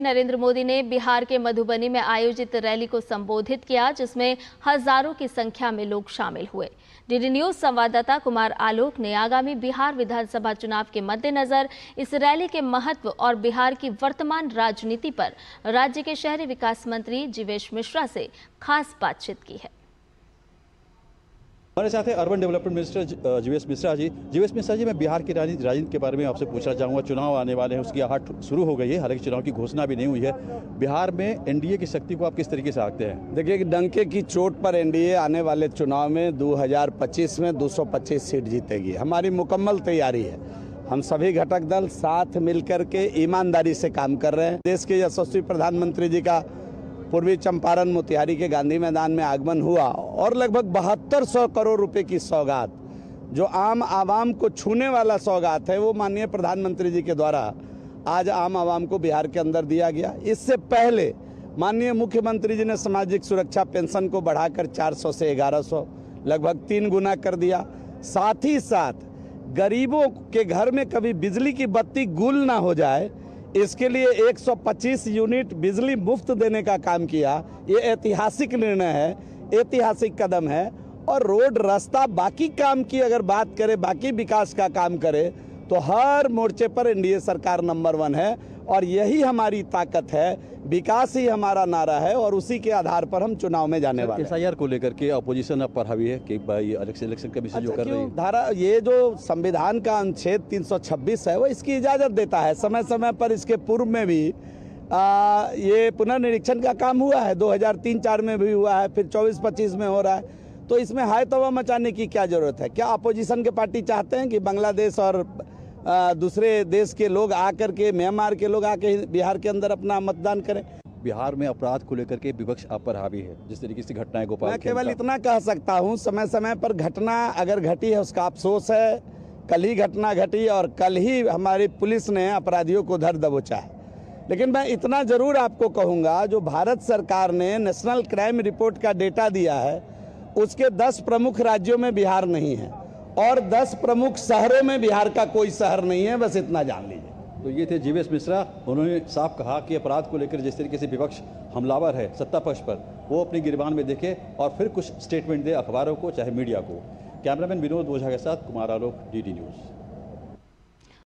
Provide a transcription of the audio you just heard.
नरेंद्र मोदी ने बिहार के मधुबनी में आयोजित रैली को संबोधित किया, जिसमें हजारों की संख्या में लोग शामिल हुए। डीडी न्यूज संवाददाता कुमार आलोक ने आगामी बिहार विधानसभा चुनाव के मद्देनजर इस रैली के महत्व और बिहार की वर्तमान राजनीति पर राज्य के शहरी विकास मंत्री जीवेश मिश्रा से खास बातचीत की है। हमारे साथ है urban development minister Jivesh Mishra ji. Jivesh Mishra ji, मैं बिहार की राजनीति के बारे में आपसे पूछना चाहूँगा। चुनाव आने वाले हैं, उसकी आहट शुरू हो गई है, हालांकि चुनाव की घोषणा भी नहीं हुई है। बिहार में एनडीए की शक्ति को आप किस तरीके से आंकते हैं? देखिए कि डंके की चोट पर एनडीए आने वाले चुनाव में 2025 में 225 सीट जीतेगी। हमारी मुकम्मल तैयारी है। हम सभी घटक दल साथ मिलकर के ईमानदारी से काम कर रहे हैं। देश के यशस्वी प्रधानमंत्री जी का पूर्वी चंपारण मोतिहारी के गांधी मैदान में आगमन हुआ और लगभग 7200 करोड़ रुपए की सौगात, जो आम आवाम को छूने वाला सौगात है, वो माननीय प्रधानमंत्री जी के द्वारा आज आम आवाम को बिहार के अंदर दिया गया। इससे पहले माननीय मुख्यमंत्री जी ने सामाजिक सुरक्षा पेंशन को बढ़ाकर 400 से 1100 लगभग 3 गुना कर दिया। साथ ही साथ गरीबों के घर में कभी बिजली की बत्ती गुल ना हो जाए, इसके लिए 125 यूनिट बिजली मुफ्त देने का काम किया। ये ऐतिहासिक निर्णय है, ऐतिहासिक कदम है। और रोड रास्ता बाकी काम की अगर बात करें, बाकी विकास का काम करें, तो हर मोर्चे पर एनडीए सरकार नंबर 1 है और यही हमारी ताकत है। विकास ही हमारा नारा है और उसी के आधार पर हम चुनाव में जाने वाले हैं। एसआईआर को लेकर के अपोजिशन अब पर हावी है कि भाई इलेक्शन का विषय जो कर रही है। धारा ये जो संविधान का अनुच्छेद 326 है, वो इसकी इजाजत देता है। समय समय पर इसके पूर्व में भी ये पुनर्निरीक्षण का काम हुआ है। 2003-4 में भी हुआ है, फिर 24-25 में हो रहा है। तो इसमें हाय तौबा मचाने की क्या जरूरत है? क्या अपोजिशन के पार्टी चाहते हैं कि बांग्लादेश और दूसरे देश के लोग आकर के, म्यांमार के लोग आके बिहार के अंदर अपना मतदान करें? बिहार में अपराध को लेकर के विपक्ष आप पर हावी है, जिस तरीके से घटनाएं गोपाल। मैं केवल इतना कह सकता हूं, समय समय पर घटना अगर घटी है उसका अफसोस है। कल ही घटना घटी और कल ही हमारी पुलिस ने अपराधियों को धर दबोचा है। लेकिन मैं इतना जरूर आपको कहूंगा, जो भारत सरकार ने नेशनल क्राइम रिपोर्ट का डेटा दिया है, उसके 10 प्रमुख राज्यों में बिहार नहीं है और 10 प्रमुख शहरों में बिहार का कोई शहर नहीं है। बस इतना जान लीजिए। तो ये थे जीवेश मिश्रा। उन्होंने साफ कहा कि अपराध को लेकर जिस तरीके से विपक्ष हमलावर है सत्ता पक्ष पर, वो अपनी गिरबान में देखे और फिर कुछ स्टेटमेंट दे अखबारों को चाहे मीडिया को। कैमरामैन विनोद ओझा के साथ कुमार आलोक, डीडी न्यूज।